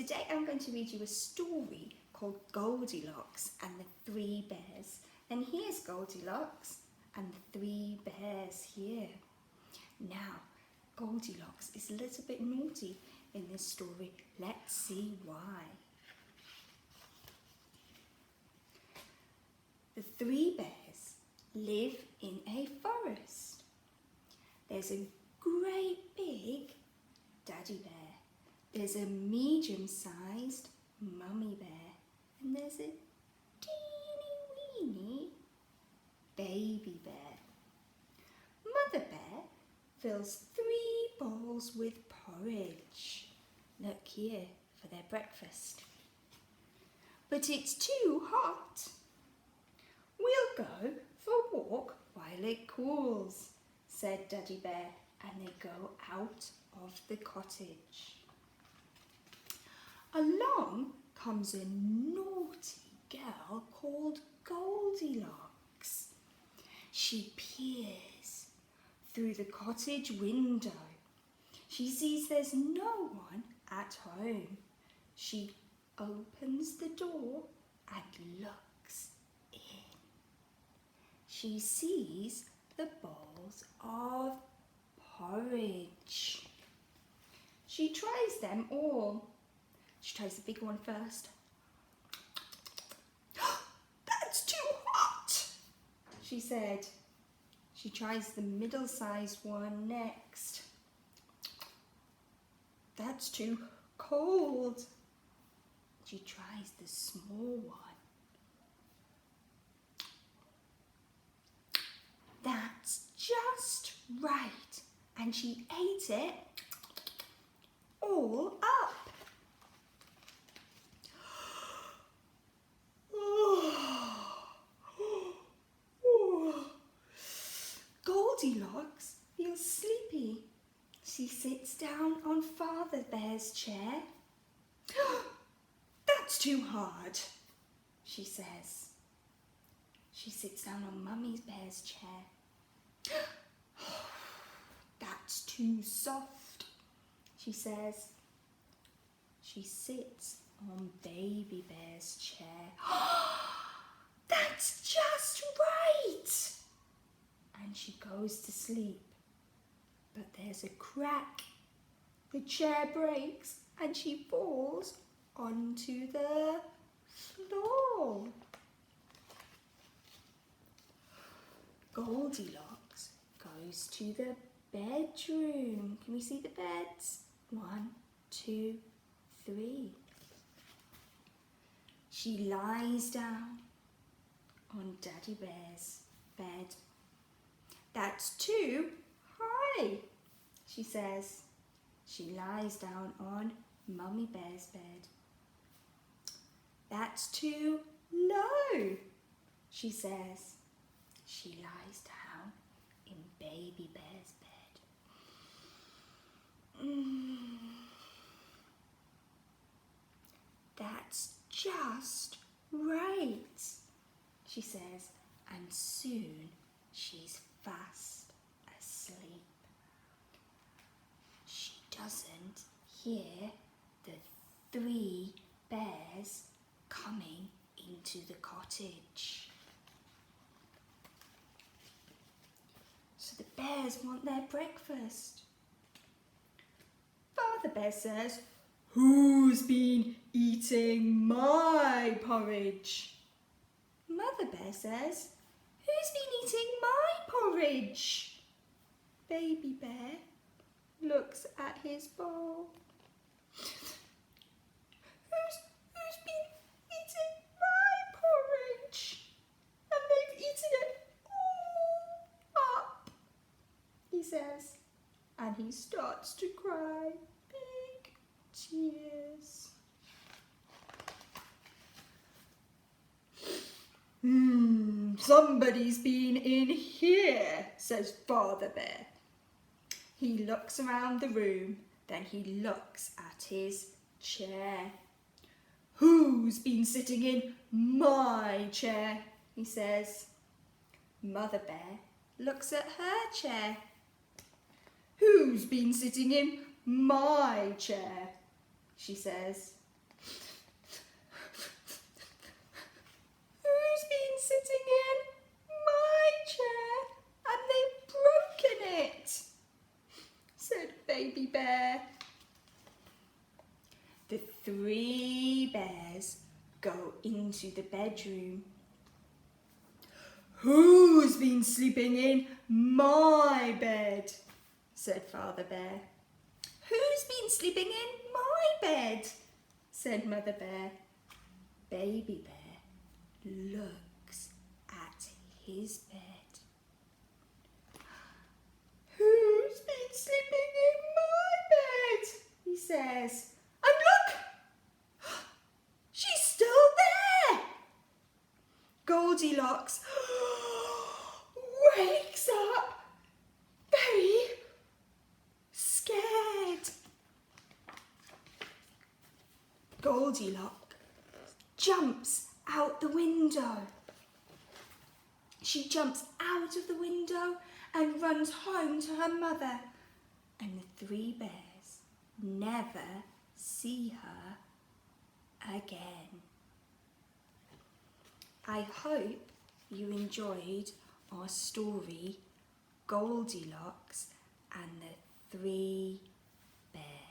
Today I'm going to read you a story called Goldilocks and the Three Bears. And here's Goldilocks and the Three Bears here. Now, Goldilocks is a little bit naughty in this story. Let's see why. The three bears live in a forest. There's a great big daddy bear. There's a medium-sized mummy bear. And there's a teeny-weeny baby bear. Mother bear fills 3 bowls with porridge. Look here for their breakfast. But it's too hot. We'll go for a walk while it cools, said Daddy Bear, and they go out of the cottage. Along comes a naughty girl called Goldilocks. She peers through the cottage window. She sees there's no one at home. She opens the door and looks in. She sees the bowls of porridge. She tries them all. She tries the big one first. That's too hot, she said. She tries the middle-sized one next. That's too cold. She tries the small one. That's just right. And she ate it all up. Goldilocks feels sleepy. She sits down on Father Bear's chair. That's too hard, she says. She sits down on Mummy Bear's chair. That's too soft, she says. She sits on Baby Bear's chair. That's just right! And she goes to sleep. But there's a crack. The chair breaks and she falls onto the floor. Goldilocks goes to the bedroom. Can we see the beds? 1, 2, 3. She lies down on Daddy Bear's bed. That's too high, she says. She lies down on Mummy Bear's bed. That's too low, she says. She lies down in Baby Bear's bed. That's just right, she says, and soon she's fast asleep. She doesn't hear the 3 bears coming into the cottage. So the bears want their breakfast. Father Bear says, "Who's been eating my porridge?" Mother Bear says, "Who's been eating my porridge?" Baby Bear looks at his bowl. Who's been eating my porridge? And they've eaten it all up, he says, and he starts to cry big tears. Somebody's been in here, says Father Bear. He looks around the room, then he looks at his chair. Who's been sitting in my chair, he says. Mother Bear looks at her chair. Who's been sitting in my chair, she says. sitting in my chair and they've broken it, said Baby Bear. The three bears go into the bedroom. Who's been sleeping in my bed? Said Father Bear. Who's been sleeping in my bed? Said Mother Bear. Baby Bear looks at his bed. Who's been sleeping in my bed? He says. And look! She's still there! Goldilocks wakes up very scared. Goldilocks jumps out the window. She jumps out of the window and runs home to her mother. And the three bears never see her again. I hope you enjoyed our story, Goldilocks and the Three Bears.